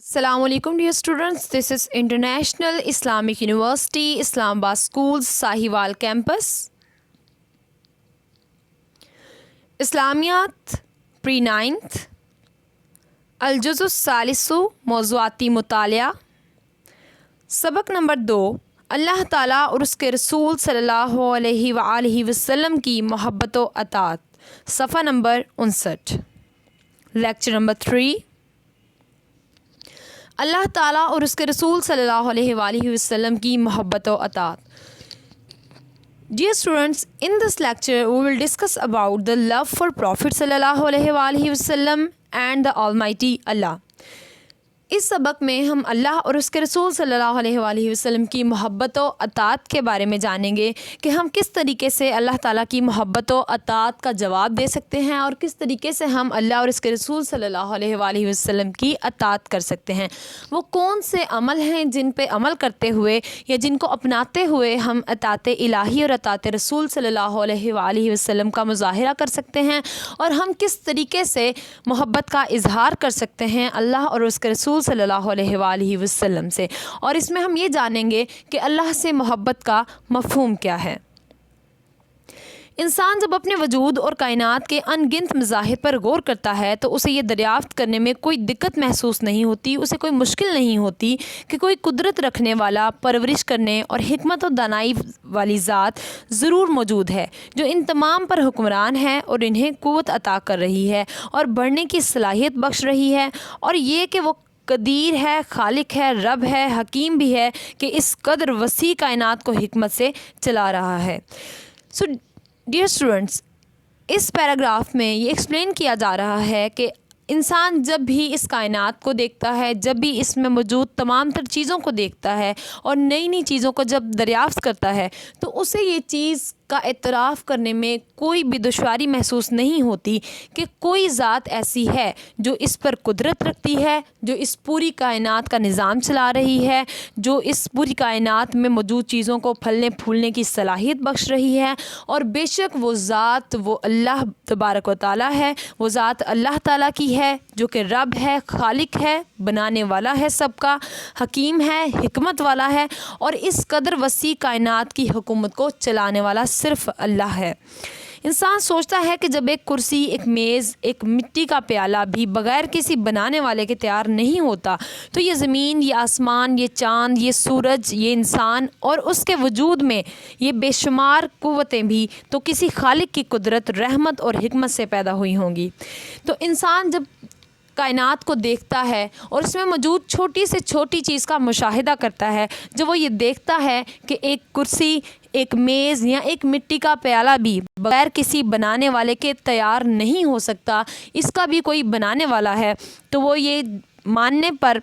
Assalamu alaikum dear students, this is International Islamic University, Islamabad Schools, Sahiwal Campus. Islamiyat Pre-9th Al-Juzu Salisu Mawzuati Mutaliya सबक number 2 अल्लाह ताला और उसके रसूल सल्लल्लाहु अलैहि वआलिहि वसल्लम की मोहब्बत व अतात सफ़ा नंबर 59 लेक्चर नंबर 3 अल्लाह ताला और उसके रसूल सल्लल्लाहु अलैहि वसल्लम की मोहब्बत व अतात. Dear students, in this lecture we will discuss about the love for Prophet sallallahu alaihi wasallam and the Almighty Allah. इस सबक में हम अल्लाह और उसके रसूल सल्लल्लाहु अलैहि वसल्लम की मोहब्बत व अतात के बारे में जानेंगे कि हम किस तरीके से अल्लाह ताला की मोहब्बत व अतात का जवाब दे सकते हैं और किस तरीके से हम अल्लाह और उसके रसूल सल्लल्लाहु अलैहि वसल्लम की अतात कर सकते हैं. वो कौन से अमल हैं जिन पे अमल करते हुए या जिनको अपनाते हुए हम अतात इलाही और अतात रसूल सल्लल्लाहु अलैहि वसल्लम का मुज़ाहिरा कर सकते हैं और हम किस तरीके से मोहब्बत का इजहार कर सकते हैं अल्लाह और उसके रसूल सल्लल्लाहु अलैहि वसल्लम से. और इसमें हम ये जानेंगे कि अल्लाह से मोहब्बत का मफ़हूम क्या है. इंसान जब अपने वजूद और कायनात के अनगिनत मज़ाहिर पर गौर करता है तो उसे ये दरियाफ़्त करने में कोई दिक्कत महसूस नहीं होती, उसे कोई मुश्किल नहीं होती कि कोई कुदरत रखने वाला, परवरिश करने और हिकमत और दानाई वाली ज़ात ज़रूर मौजूद है जो इन तमाम पर हुक्मरान है और इन्हें क़ुव्वत अता कर रही है और बढ़ने की सलाहियत बख्श रही है, और ये कि वो कदीर है, खालिक है, रब है, हकीम भी है कि इस कदर वसी कायनात को हिकमत से चला रहा है. सो डियर स्टूडेंट्स, इस पैराग्राफ में ये एक्सप्लेन किया जा रहा है कि इंसान जब भी इस कायनात को देखता है, जब भी इसमें मौजूद तमाम तर चीज़ों को देखता है और नई नई चीज़ों को जब दरियाफ़्त करता है तो उसे ये चीज़ का एतराफ़ करने में कोई भी दुश्वारी महसूस नहीं होती कि कोई ज़ात ऐसी है जो इस पर कुदरत रखती है, जो इस पूरी कायनात का निज़ाम चला रही है, जो इस पूरी कायनात में मौजूद चीज़ों को फलने फूलने की सलाहियत बख्श रही है. और बेशक वो ज़ात वो अल्लाह तबारक व तआला है, वो ज़ात अल्लाह ताला की है जो कि रब है, खालिक है, बनाने वाला है, सबका हकीम है, हिकमत वाला है, और इस कदर वसी कायनात की हुकूमत को चलाने वाला सिर्फ़ अल्लाह है. इंसान सोचता है कि जब एक कुर्सी, एक मेज़, एक मिट्टी का प्याला भी बग़ैर किसी बनाने वाले के तैयार नहीं होता तो ये ज़मीन, ये आसमान, ये चाँद, ये सूरज, ये इंसान और उसके वजूद में ये बेशुमार क़ुव्वतें भी तो किसी खालिक की कुदरत, रहमत और हिकमत से पैदा हुई होंगी. तो इंसान जब कायनात को देखता है और उसमें मौजूद छोटी से छोटी चीज़ का मुशाहिदा करता है, जब वो ये देखता है कि एक कुर्सी, एक मेज़ या एक मिट्टी का प्याला भी बगैर किसी बनाने वाले के तैयार नहीं हो सकता, इसका भी कोई बनाने वाला है, तो वो ये मानने पर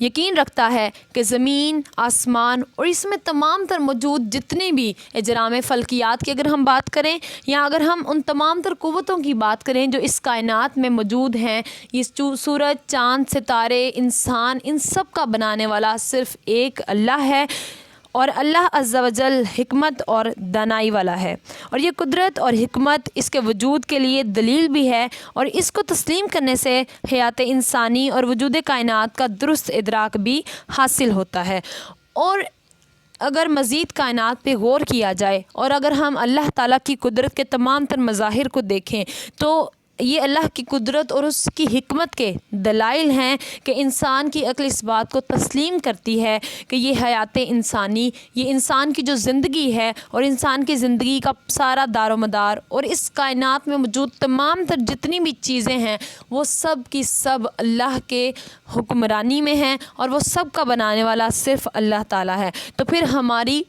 यकीन रखता है कि ज़मीन, आसमान और इसमें तमाम तर मौजूद जितने भी इजराम फ़ल्कियात की अगर हम बात करें या अगर हम उन तमाम तर क़ुव्वतों की बात करें जो इस कायनात में मौजूद हैं, ये सूरज, चाँद, सितारे, इंसान, इन सब का बनाने वाला सिर्फ़ एक अल्लाह है. और अल्लाह अज़्ज़ा वजल हिकमत और दानाई वाला है, और ये कुदरत और हिकमत इसके वजूद के लिए दलील भी है, और इसको तस्लीम करने से हयात इंसानी और वजूद कायनात का दुरुस्त इदराक भी हासिल होता है. और अगर मज़ीद कायनात पे गौर किया जाए और अगर हम अल्लाह ताला की कुदरत के तमाम तर मज़ाहिर को देखें तो ये अल्लाह की कुदरत और उसकी हिकमत के दलाइल हैं कि इंसान की अक्ल इस बात को तस्लीम करती है कि ये हयात इंसानी, ये इंसान की जो ज़िंदगी है और इंसान की ज़िंदगी का सारा दारोमदार और इस कायनात में मौजूद तमाम तर जितनी भी चीज़ें हैं वो सब की सब अल्लाह के हुक्मरानी में हैं और वो सब का बनाने वाला सिर्फ़ अल्लाह ताला है. तो फिर हमारी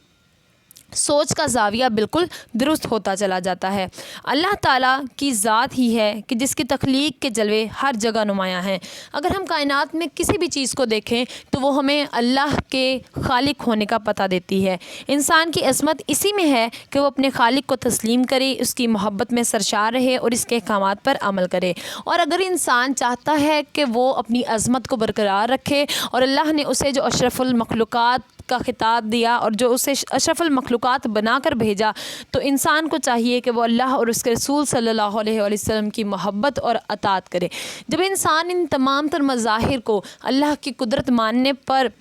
सोच का ज़ाविया बिल्कुल दुरुस्त होता चला जाता है. अल्लाह ताला की ज़ात ही है कि जिसकी तख्लीक के जलवे हर जगह नुमायाँ हैं. अगर हम कायनात में किसी भी चीज़ को देखें तो वो हमें अल्लाह के खालिक होने का पता देती है. इंसान की अज़मत इसी में है कि वो अपने खालिक को तस्लीम करे, उसकी मोहब्बत में सरशार रहे और इसके अहकामात पर अमल करे. और अगर इंसान चाहता है कि वो अपनी अज़मत को बरकरार रखे और अल्लाह ने उसे जो अशरफुल मखलूक़ात का खिताब दिया और जो उसे अशरफुल मखलूक़ात ताल्लुकात बना कर भेजा, तो इंसान को चाहिए कि वो अल्लाह और उसके रसूल सल्लल्लाहु अलैहि वसल्लम की मोहब्बत और अताअत करे। जब इंसान इन तमाम तर मज़ाहिर को अल्लाह की कुदरत मानने पर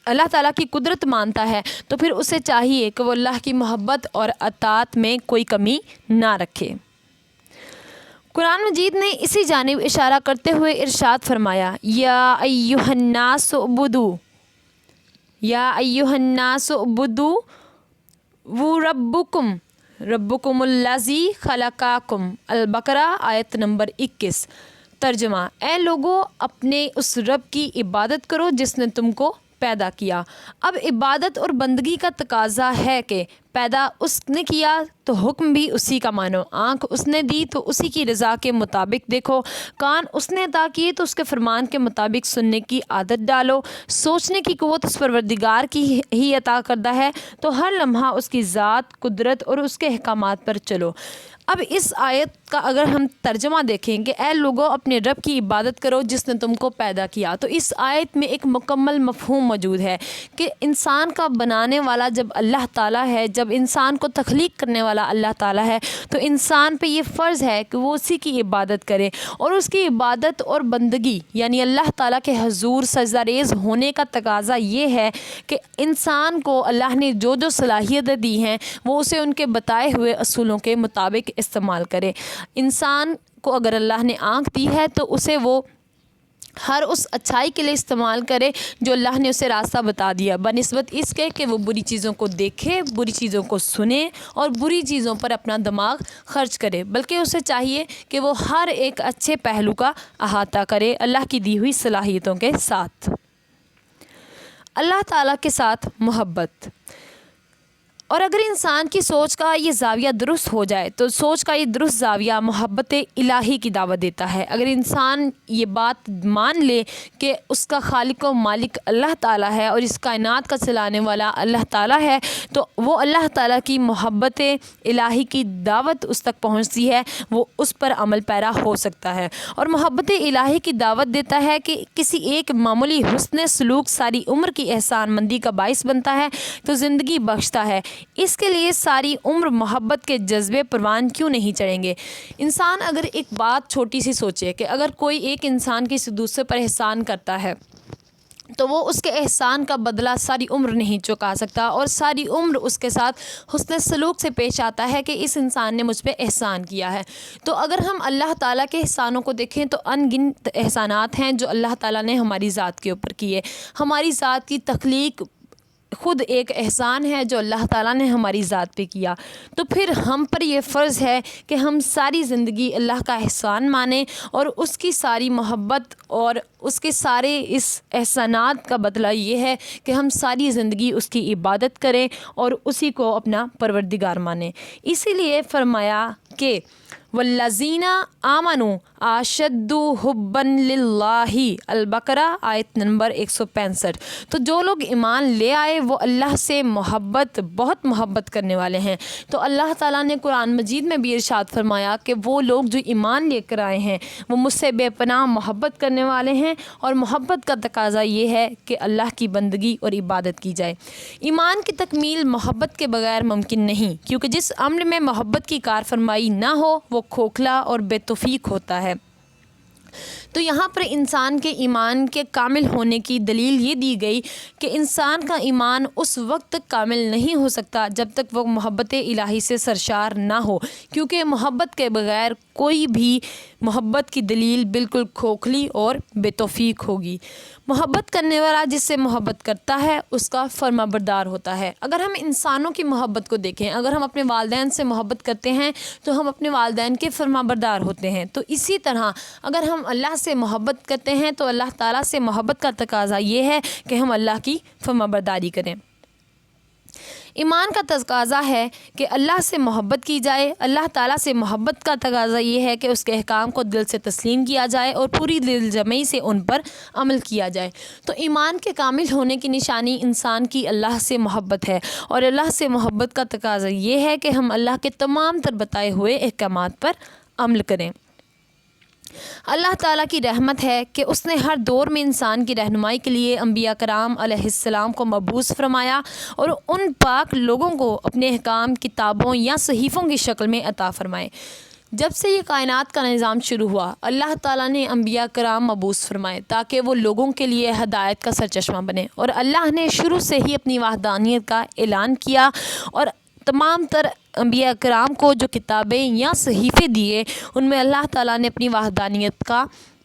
अल्लाह ताला की कुदरत मानता है, तो फिर उसे चाहिए कि वो अल्लाह की मोहब्बत और अताअत में कोई कमी ना रखे। कुरान मजीद ने इसी जानिब इशारा करते हुए इरशाद फरमाया, या अय्युहन्नास उबुदू वो रब्बुकुमुल्लज़ी खलकाकुम। अल-बकरा आयत नंबर 21। तर्जुमा, ए लोगो अपने उस रब की इबादत करो जिसने तुमको पैदा किया। अब इबादत और बंदगी का तकाजा है कि पैदा उसने किया तो हुक्म भी उसी का मानो, आँख उसने दी तो उसी की रज़ा के मुताबिक देखो, कान उसने अता किए तो उसके फरमान के मुताबिक सुनने की आदत डालो, सोचने की क़ुव्वत उस परवरदिगार की ही अता करदा है, तो हर लम्हा उसकी ज़ात, कुदरत और उसके अहकामात पर चलो। अब इस आयत का अगर हम तर्जमा देखें कि ए लोगों अपने रब की इबादत करो जिसने तुमको पैदा किया, तो इस आयत में एक मुकम्मल मफ़हूम मौजूद है कि इंसान का बनाने वाला जब अल्लाह ताला है, जब इंसान को तख्लीक करने वाला अल्लाह ताला है, तो इंसान पे ये फ़र्ज़ है कि वो उसी की इबादत करे। और उसकी इबादत और बंदगी यानी अल्लाह ताला के हजूर सजदारेज़ होने का तकाज़ा ये है कि इंसान को अल्लाह ने जो जो सलाहियतें दी हैं वो उसे उनके बताए हुए असूलों के मुताबिक इस्तेमाल करे। इंसान को अगर अल्लाह ने आँख दी है तो उसे वो हर उस अच्छाई के लिए इस्तेमाल करे जो अल्लाह ने उसे रास्ता बता दिया, बनिस्बत इसके कि वो बुरी चीज़ों को देखे, बुरी चीज़ों को सुने और बुरी चीज़ों पर अपना दिमाग खर्च करे, बल्कि उसे चाहिए कि वो हर एक अच्छे पहलू का अहाता करे अल्लाह की दी हुई सलाहियतों के साथ। अल्लाह ताला के साथ मोहब्बत। और अगर इंसान की सोच का ये ज़ाविया दुरुस्त हो जाए तो सोच का ये दुरुस्त ज़ाविया मोहब्बत इलाही की दावत देता है। अगर इंसान ये बात मान ले कि उसका खालिक व मालिक अल्लाह ताला है और इस कायनात का चलाने वाला अल्लाह ताला है, तो वो अल्लाह ताला की मोहब्बत इलाही की दावत उस तक पहुँचती है, वो उस पर अमल पैरा हो सकता है। और मोहब्बत इलाही की दावत देता है कि किसी एक मामूली हुस्न सलूक सारी उम्र की एहसान मंदी का बाइस बनता है तो ज़िंदगी बख्शता है। इसके लिए सारी उम्र मोहब्बत के जज्बे परवान क्यों नहीं चढ़ेंगे। इंसान अगर एक बात छोटी सी सोचे कि अगर कोई एक इंसान किसी दूसरे पर एहसान करता है तो वो उसके एहसान का बदला सारी उम्र नहीं चुका सकता और सारी उम्र उसके साथ हुस्न सलूक से पेश आता है कि इस इंसान ने मुझ पे एहसान किया है। तो अगर हम अल्लाह ताला के एहसानों को देखें तो अनगिनत एहसानात हैं जो अल्लाह ताला ने हमारी ज़ात के ऊपर किए। हमारी ज़ात की तख्लीक खुद एक एहसान है जो अल्लाह ताला ने हमारी ज़ात पे किया। तो फिर हम पर यह फ़र्ज़ है कि हम सारी ज़िंदगी अल्लाह का एहसान मानें और उसकी सारी मोहब्बत और उसके सारे इस एहसानात का बदला ये है कि हम सारी ज़िंदगी उसकी इबादत करें और उसी को अपना परवरदिगार मानें। इसीलिए फ़रमाया कि वल्लज़ीना आमनू आशद्दु हुब्बन लिल्लाही। अल-बकरा आयत नंबर 165। तो जो लोग ईमान ले आए वो अल्लाह से बहुत मोहब्बत करने वाले हैं। तो अल्लाह ताला ने कुरान मजीद में भी इरशाद फरमाया कि वो लोग जो ईमान लेकर आए हैं वो मुझसे बेपनाह मोहब्बत करने वाले हैं और मोहब्बत का तकाज़ा ये है कि अल्लाह की बंदगी और इबादत की जाए। ईमान की तकमील मोहब्बत के बगैर मुमकिन नहीं, क्योंकि जिस अम्र में मोहब्बत की कार फरमाई ना हो वो खोखला और बेतौफीक होता है। तो यहाँ पर इंसान के ईमान के कामिल होने की दलील ये दी गई कि इंसान का ईमान उस वक्त तक कामिल नहीं हो सकता जब तक वो मोहब्बत इलाही से सरशार ना हो, क्योंकि मोहब्बत के बगैर कोई भी मोहब्बत की दलील बिल्कुल खोखली और बेतौफीक होगी। मोहब्बत करने वाला जिससे मोहब्बत करता है उसका फर्माबरदार होता है। अगर हम इंसानों की मोहब्बत को देखें, अगर हम अपने वालिदैन से मोहब्बत करते हैं तो हम अपने वालिदैन के फर्माबरदार होते हैं। तो इसी तरह अगर हम अल्लाह से मोहब्बत करते हैं तो अल्लाह ताला से मोहब्बत का तकाज़ा ये है कि हम अल्लाह की फर्माबरदारी करें। ईमान का तकाज़ा है कि अल्लाह से मोहब्बत की जाए। अल्लाह ताला से मोहब्बत का तकाज़ा ये है कि उसके अहकाम को दिल से तस्लीम किया जाए और पूरी दिल जमई से उन पर अमल किया जाए। तो ईमान के कामिल होने की निशानी इंसान की अल्लाह से मोहब्बत है और अल्लाह से मोहब्बत का तकाज़ा ये है कि हम अल्लाह के तमाम तर बताए हुए अहकामात पर अमल करें। اللہ تعالیٰ کی رحمت ہے کہ اس نے ہر دور میں انسان کی رہنمائی کے لیے انبیاء کرام علیہ السلام کو مبعوث فرمایا اور ان پاک لوگوں کو اپنے احکام کتابوں یا صحیفوں کی شکل میں عطا فرمائے۔ جب سے یہ کائنات کا نظام شروع ہوا، اللہ تعالیٰ نے انبیاء کرام مبعوث فرمائے تاکہ وہ لوگوں کے لیے ہدایت کا سرچشمہ بنے، اور اللہ نے شروع سے ہی اپنی وحدانیت کا اعلان کیا اور تمام تر انبیاء کرام کو جو کتابیں یا صحیفے دیے ان میں اللہ تعالیٰ نے اپنی وحدانیت کا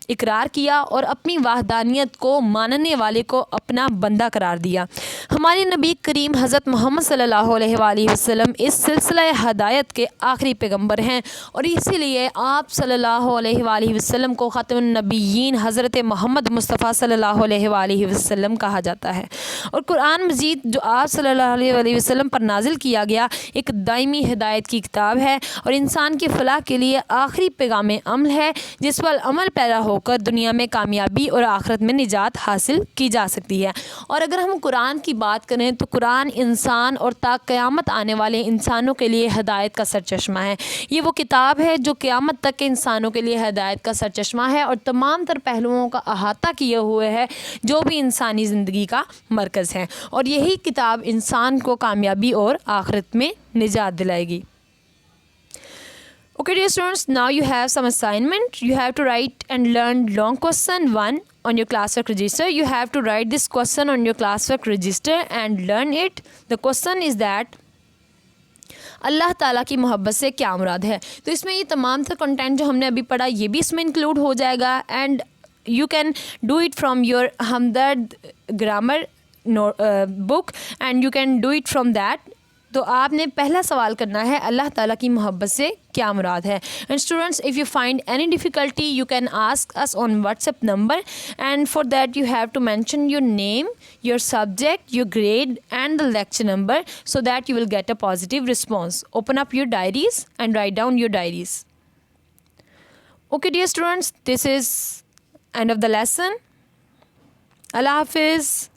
اقرار کیا اور اپنی وحدانیت کو ماننے والے کو اپنا بندہ قرار دیا۔ ہمارے نبی کریم حضرت محمد صلی اللہ علیہ وآلہ وسلم اس سلسلہ ہدایت کے آخری پیغمبر ہیں، اور اسی لیے آپ صلی اللہ علیہ وآلہ وسلم کو خاتم النبیین حضرت محمد مصطفیٰ صلی اللہ علیہ وآلہ وسلم کہا جاتا ہے۔ اور قرآن مجید جو آپ صلی اللہ علیہ وآلہ وسلم پر نازل کیا گیا ایک دائمی ہدایت کی کتاب ہے اور انسان کی فلاح کے لیے آخری پیغام عمل ہے، جس پر عمل پیرا ہو کر دنیا میں کامیابی اور آخرت میں نجات حاصل کی جا سکتی ہے۔ اور اگر ہم قرآن کی بات کریں تو قرآن انسان اور تا قیامت آنے والے انسانوں کے لیے ہدایت کا سرچشمہ ہے۔ یہ وہ کتاب ہے جو قیامت تک کے انسانوں کے لیے ہدایت کا سرچشمہ ہے اور تمام تر پہلوؤں کا احاطہ کیے ہوئے ہے جو بھی انسانی زندگی کا مرکز ہے، اور یہی کتاب انسان کو کامیابی اور آخرت میں نجات دلائے گی۔ Okay dear students, now you have some assignment. You have to write and learn long question 1 on your classwork register. You have to write this question on your classwork register and learn it. The question is that اللہ تعالیٰ کی محبت سے کیا مراد ہے؟ تو اس میں یہ تمام تر کنٹینٹ جو ہم نے ابھی پڑھا یہ بھی اس میں انکلوڈ ہو جائے گا، and you can do it from your Hamdard grammar book and you can do it from that. تو آپ نے پہلا سوال کرنا ہے اللہ تعالیٰ کی محبت سے کیا مراد ہے۔ And students if you find any difficulty you can ask us on WhatsApp number, and for that you have to mention your name, your subject, your grade and the lecture number so that you will get a positive response. Open up your diaries and write down your diaries. Okay dear students, this is end of the lesson. Allah Hafiz.